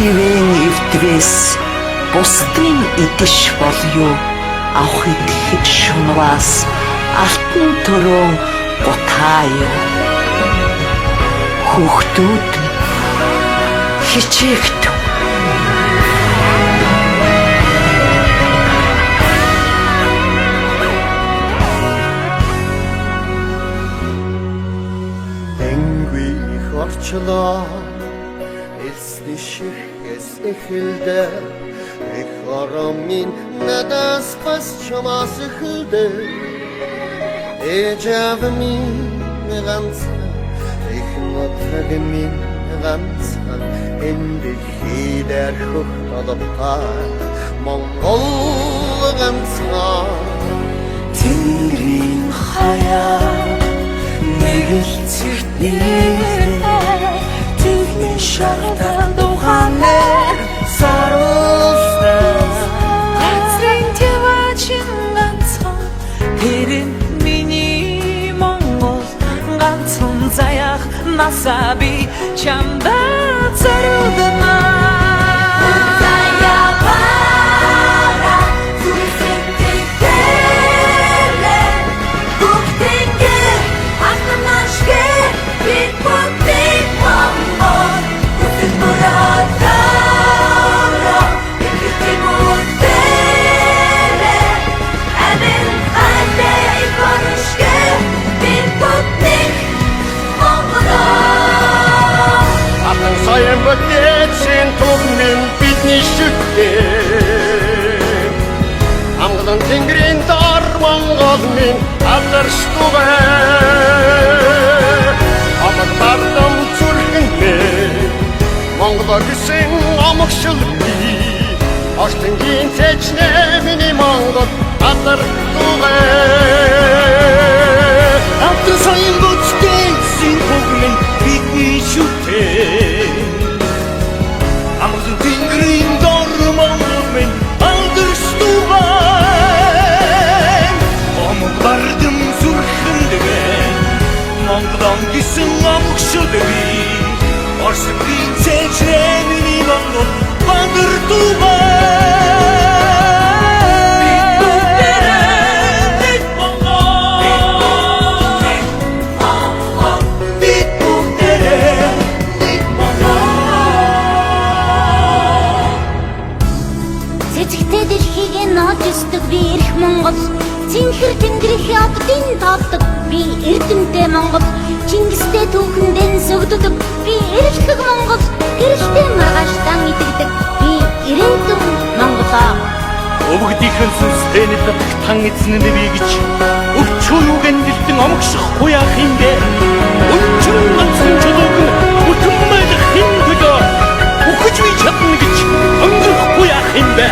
ивэн эвдрээс бусдын идэж болё авахыг хэд шунваас алтан төрөө гутааю хүүхдүүд хичээгт орчлоо элсний ширхээс эхэлдэ их оромын надаас бас чамаас эхэлдэ эжавмин ганцхан их нотгмин ганцхан энд хийдэр хөх толгой Монгол ганцхан тэнгэрийн хаяа Нэрэлцэгтнээ Тэвний шартан туханэр Саруулсан Газрын тэвачин ганцхан Тэрэн миний Монгол ганцхан заяах насаби чамда зориулна Бүтээсэн түмэн бидний шүтээ Амгалан тэнгэрийн дор Монгол минь алдаршдугай Амаг бардам зүрхэндээ Монгол гэсэн амгшил бий Орчтонгийн цэжнээ миний Монгол алдаршдугай Амтан сайн бүтээсэн түмэн бидний шүтээ Амгалан тэнгэрийн дор Монгол минь алдаршдугай Амаг бардам зүрхэндээ Монголон гэсэн амгшил бий Орчтонгийн цэжнээ миний Монгол алдаршдугай Би эрх Монгол цэнхэр тэнгэрийн хятадын тавдаг би эрдэмтэй Монгол Чингистэй түүхэндэн сөгддөг би эрэлхэг Монгол гэрэлтэй маргааштан идэгдэг би эрентэн Монголоо Өвгдийнхэн сүнстэй нэдэг тан эзнэн би гэж өвчөө юу гэнэлтэн омгших хуяах юм бэ Өнчөн ганцхан чулууг бүтэн майлах юм төлөө үхэж би чадна гэж өнгөрөх хуяах юм бэ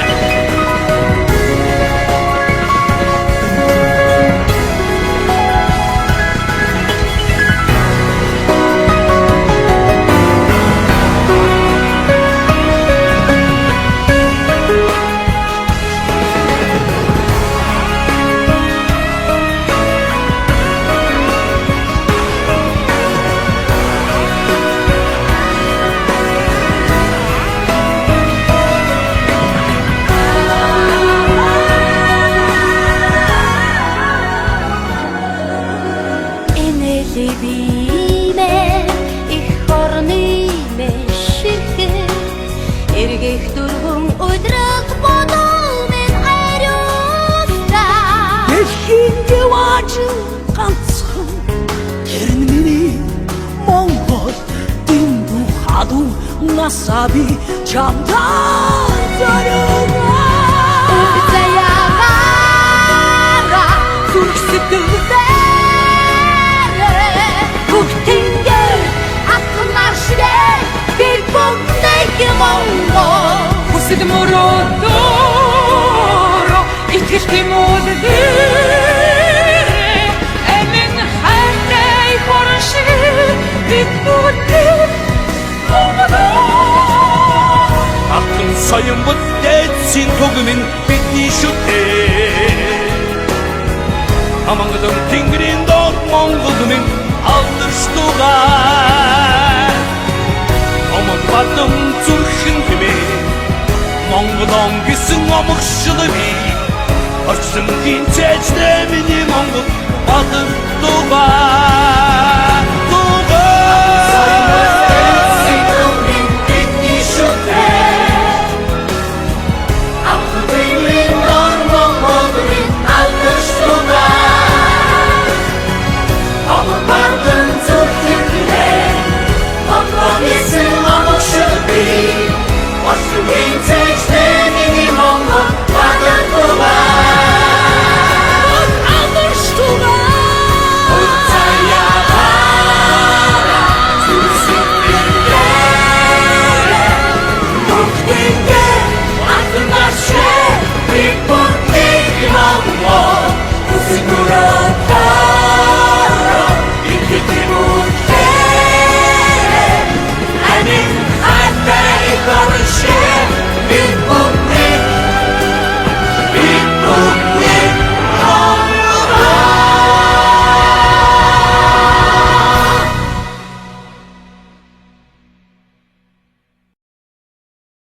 Эргэх дөрвөн өдрөг бодолмен ариустай Дэлхийн дэваажин ганцхан Тэр нь миний Монгол дэндүү хадуу насаби чамда зориулна Заяагаараа зүрхсэдвэрээ Бүх тэнгэр атхан маршрээ Bir бүгдийг Монгол Хүсэл мөрөөдөө Итгэл мөдөө Эмэн хайртай хоршиг Бид бүгдийг Монгол Алтан соён бүтээсэн түгмэн бидний шүтээ Амгалан тэнгэрийн дор Монгол минь алдаршдугай Амаг Алтан зүрхэн хэмээ Монгол онгисэн омгшил би Орчин гинцээжтэй миний Монгол бадагдугай